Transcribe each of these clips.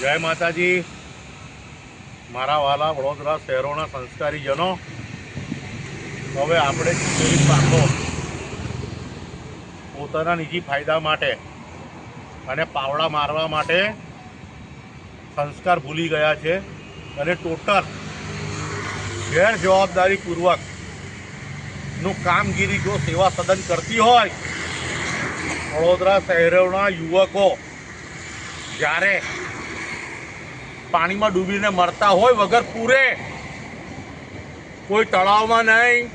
જય માતાજી। મારા વાલા વડોદરા શહેરોના સંસ્કારીજનો, હવે આપણે ચૂંટણી પાકો પોતાના નિજી ફાયદા માટે અને પાવડા મારવા માટે સંસ્કાર ભૂલી ગયા છે અને ટોટલ ગેરજવાબદારીપૂર્વકનું કામગીરી જો સેવા સદન કરતી હોય, વડોદરા શહેરોના યુવકો જ્યારે પાણીમાં ડૂબીને મરતા હોય વગર પૂરે, કોઈ તળાવમાં નહીં,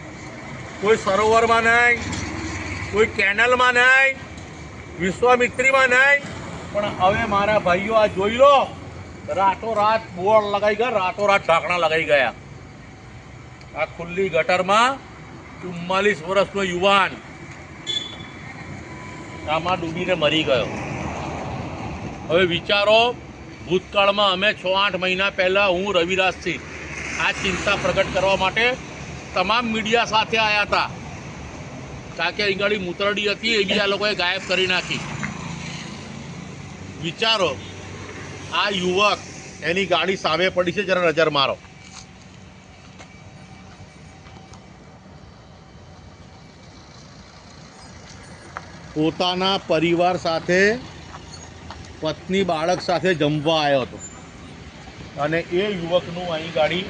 કોઈ સરોવરમાં નહીં, કોઈ કેનલમાં નહીં, વિશ્વામિત્રીમાં નહીં, પણ હવે મારા ભાઈઓ આ જોઈ લો, રાતોરાત બોર્ડ લગાઈ ગયા, રાતોરાત ઢાંકણા લગાઈ ગયા। આ ખુલ્લી ગટરમાં 44 વર્ષનો યુવાન આમાં ડૂબીને મરી ગયો। હવે વિચારો, ભૂતકાળમાં અમે 6-8 મહિના પહેલાં હું રવિરાજસિંહ આ ચિંતા પ્રગટ કરવા માટે તમામ મીડિયા સાથે આવ્યા હતા, કારણ કે અહીં મૂતરડી હતી એ બી આ લોકોએ ગાયબ કરી નાખી। વિચારો, આ યુવક, એની ગાડી સામે પડી છે, જરા નજર મારો। પોતાના પરિવાર સાથે, પત્ની બાળક સાથે જમવા આવ્યો હતો અને એ યુવકનું અહીં ગાડી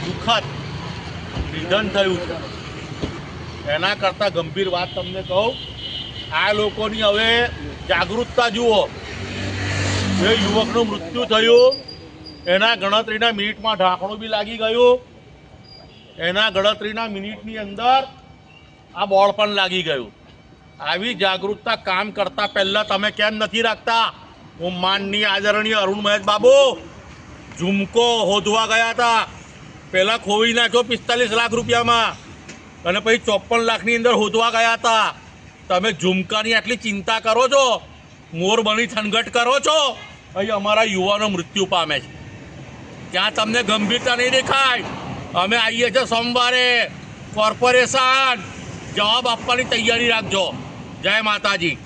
દુઃખદ નિધન થયું છે। એના કરતાં ગંભીર વાત તમને કહું, આ લોકોની હવે જાગૃતતા જુઓ। જે યુવકનું મૃત્યુ થયું એના ગણતરીના મિનિટમાં ઢાંકણું બી લાગી ગયું, એના ગણતરીના મિનિટની અંદર આ બોર્ડ પણ લાગી ગયું। આવી જાગૃતતા કામ કરતા પહેલા તમે કેમ નથી રાખતા? હું માનનીય આદરણીય અરુણ મહેશ બાબુ ઝુમકો હોદવા ગયા હતા, પહેલાં ખોવી નાખ્યો 45 લાખ રૂપિયામાં અને પછી 54 લાખની અંદર હોદવા ગયા હતા। તમે ઝુમકાની આટલી ચિંતા કરો છો, મોર બની થનગટ કરો છો, અહીં અમારા યુવાનો મૃત્યુ પામે છે, ત્યાં તમને ગંભીરતા નહીં દેખાય। અમે આવીએ છીએ સોમવારે, કોર્પોરેશન જવાબ આપવાની તૈયારી રાખજો। જય માતાજી।